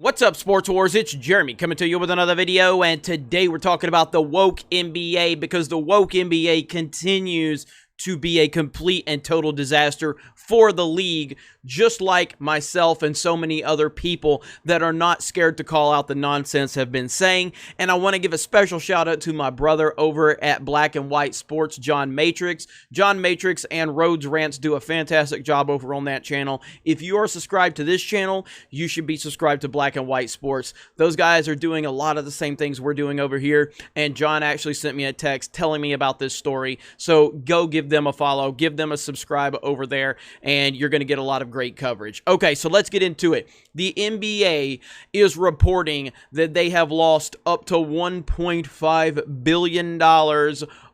What's up, Sports Wars? It's Jeremy coming to you with another video, and today we're talking about the woke NBA because the woke NBA continues to be a complete and total disaster for the league, just like myself and so many other people that are not scared to call out the nonsense have been saying. And I want to give a special shout out to my brother over at Black and White Sports, John Matrix. John Matrix and Rhodes Rants do a fantastic job over on that channel. If you are subscribed to this channel, you should be subscribed to Black and White Sports. Those guys are doing a lot of the same things we're doing over here, and John actually sent me a text telling me about this story. So go give them a follow, give them a subscribe over there, and you're going to get a lot of great coverage. Okay, so let's get into it. The NBA is reporting that they have lost up to $1.5 billion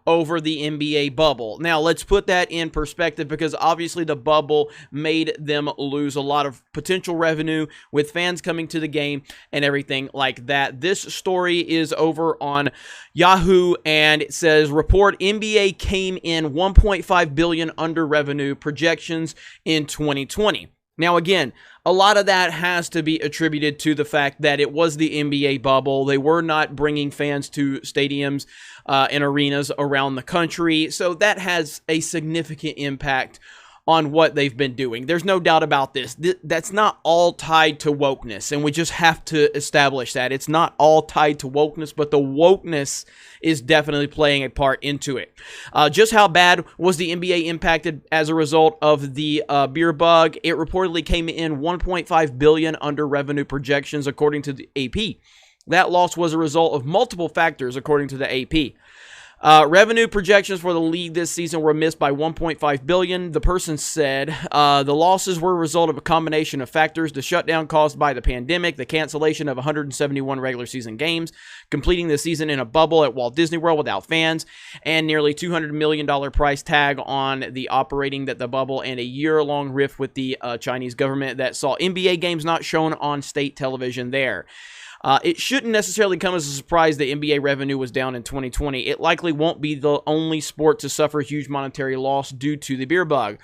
over the NBA bubble. Now, let's put that in perspective because obviously the bubble made them lose a lot of potential revenue with fans coming to the game and everything like that. This story is over on Yahoo, and it says, report NBA came in $1.5 billion under revenue projections in 2020. Now, again, a lot of that has to be attributed to the fact that it was the NBA bubble. They were not bringing fans to stadiums and arenas around the country, so that has a significant impact on what they've been doing. There's no doubt about this. That's not all tied to wokeness, and we just have to establish that. It's not all tied to wokeness, but the wokeness is definitely playing a part into it. Just how bad was the NBA impacted as a result of the beer bug? It reportedly came in $1.5 billion under revenue projections, according to the AP. That loss was a result of multiple factors, according to the AP. Revenue projections for the league this season were missed by $1.5 billion. The person said the losses were a result of a combination of factors: the shutdown caused by the pandemic, the cancellation of 171 regular season games, completing the season in a bubble at Walt Disney World without fans, and nearly $200 million price tag on the operating that the bubble, and a year-long rift with the Chinese government that saw NBA games not shown on state television there. It shouldn't necessarily come as a surprise that NBA revenue was down in 2020. It likely won't be the only sport to suffer huge monetary loss due to the beer bug.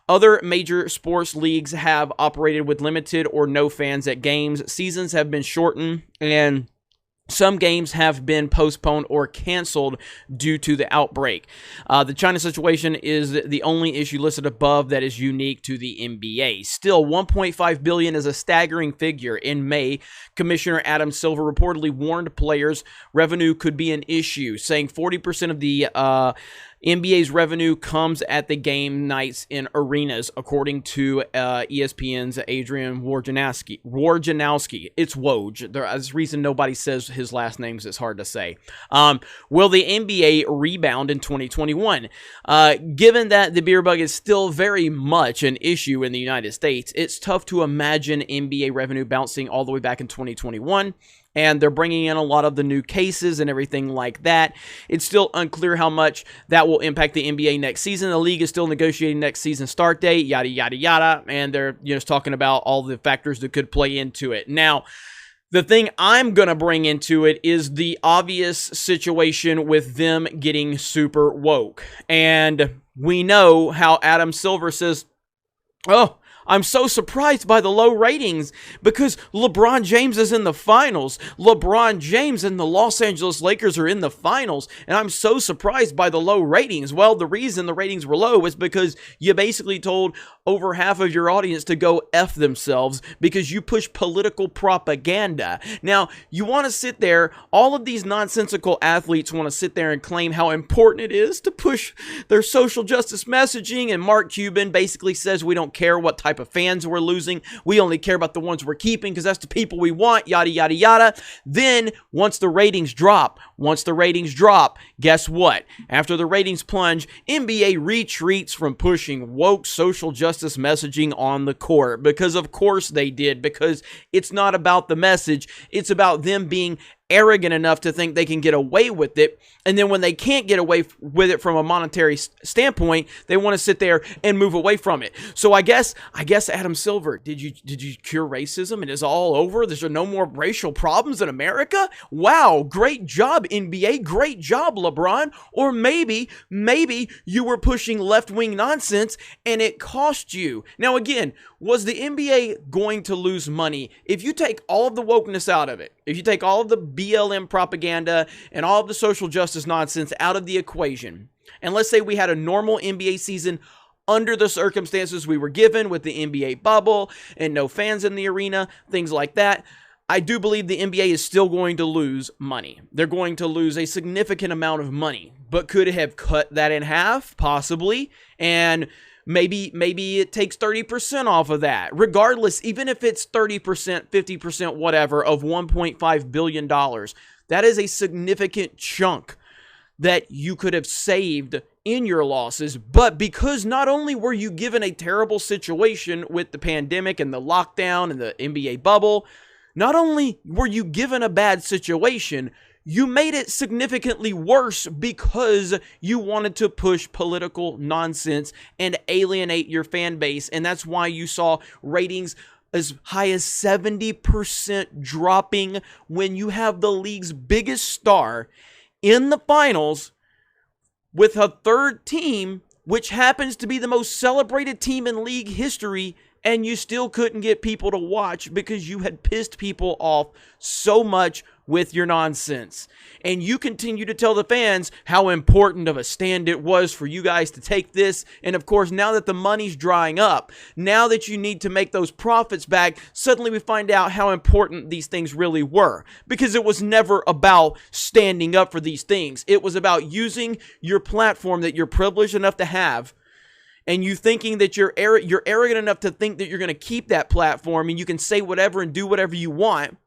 Other major sports leagues have operated with limited or no fans at games. Seasons have been shortened, and some games have been postponed or canceled due to the outbreak. The China situation is the only issue listed above that is unique to the NBA. Still, $1.5 billion is a staggering figure. In May, Commissioner Adam Silver reportedly warned players revenue could be an issue, saying 40% of the NBA's revenue comes at the game nights in arenas, according to ESPN's Adrian Wojnarowski. It's Woj. There's a reason nobody says his last name, it's hard to say. Will the NBA rebound in 2021? Given that the beer bug is still very much an issue in the United States, it's tough to imagine NBA revenue bouncing all the way back in 2021. And they're bringing in a lot of the new cases and everything like that. It's still unclear how much that will impact the NBA next season. The league is still negotiating next season start date, yada, yada, yada. And they're just talking about all the factors that could play into it. Now, the thing I'm going to bring into it is the obvious situation with them getting super woke. And we know how Adam Silver says, oh, I'm so surprised by the low ratings because LeBron James is in the finals. LeBron James and the Los Angeles Lakers are in the finals, and I'm so surprised by the low ratings. Well, the reason the ratings were low is because you basically told over half of your audience to go F themselves because you push political propaganda. Now, you want to sit there, all of these nonsensical athletes want to sit there and claim how important it is to push their social justice messaging, and Mark Cuban basically says we don't care what type of fans we're losing. We only care about the ones we're keeping because that's the people we want, yada, yada, yada. Then, once the ratings drop, guess what? After the ratings plunge, NBA retreats from pushing woke social justice messaging on the court because of course they did, because it's not about the message. It's about them being arrogant enough to think they can get away with it. And then when they can't get away with it from a monetary standpoint, they want to sit there and move away from it. So I guess Adam Silver, did you cure racism and it's all over? There's no more racial problems in America? Wow, great job NBA, great job LeBron. Or maybe you were pushing left-wing nonsense and it cost you. Now again, was the NBA going to lose money if you take all of the wokeness out of it? If you take all of the BLM propaganda and all of the social justice nonsense out of the equation, and let's say we had a normal NBA season under the circumstances we were given with the NBA bubble and no fans in the arena, things like that, I do believe the NBA is still going to lose money. They're going to lose a significant amount of money, but could it have cut that in half? Possibly. And maybe it takes 30% off of that. Regardless, even if it's 30%, 50%, whatever, of $1.5 billion, that is a significant chunk that you could have saved in your losses. But because not only were you given a terrible situation with the pandemic and the lockdown and the NBA bubble, not only were you given a bad situation, you made it significantly worse because you wanted to push political nonsense and alienate your fan base. And that's why you saw ratings as high as 70% dropping when you have the league's biggest star in the finals with a third team, which happens to be the most celebrated team in league history, and you still couldn't get people to watch because you had pissed people off so much with your nonsense. And you continue to tell the fans how important of a stand it was for you guys to take this. And of course, now that the money's drying up, now that you need to make those profits back, suddenly we find out how important these things really were. Because it was never about standing up for these things. It was about using your platform that you're privileged enough to have, and you thinking that you're arrogant enough to think that you're going to keep that platform and you can say whatever and do whatever you want.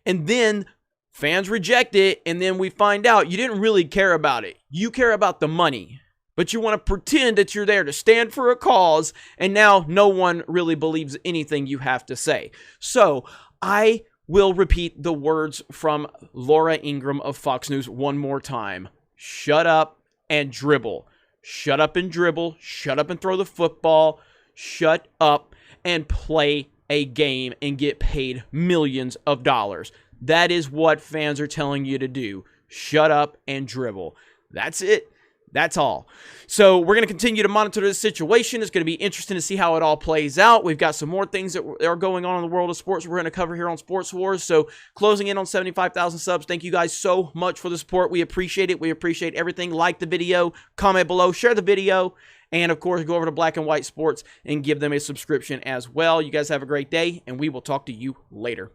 And then fans reject it, and then we find out you didn't really care about it. You care about the money, but you want to pretend that you're there to stand for a cause, and now no one really believes anything you have to say. So I will repeat the words from Laura Ingraham of Fox News one more time. Shut up and dribble. Shut up and dribble. Shut up and throw the football. Shut up and play a game and get paid millions of dollars. That is what fans are telling you to do. Shut up and dribble. That's it. That's all. So we're going to continue to monitor this situation. It's going to be interesting to see how it all plays out. We've got some more things that are going on in the world of sports we're going to cover here on Sports Wars. So closing in on 75,000 subs. Thank you guys so much for the support. We appreciate it. We appreciate everything. Like the video, comment below, share the video, and of course, go over to Black and White Sports and give them a subscription as well. You guys have a great day, and we will talk to you later.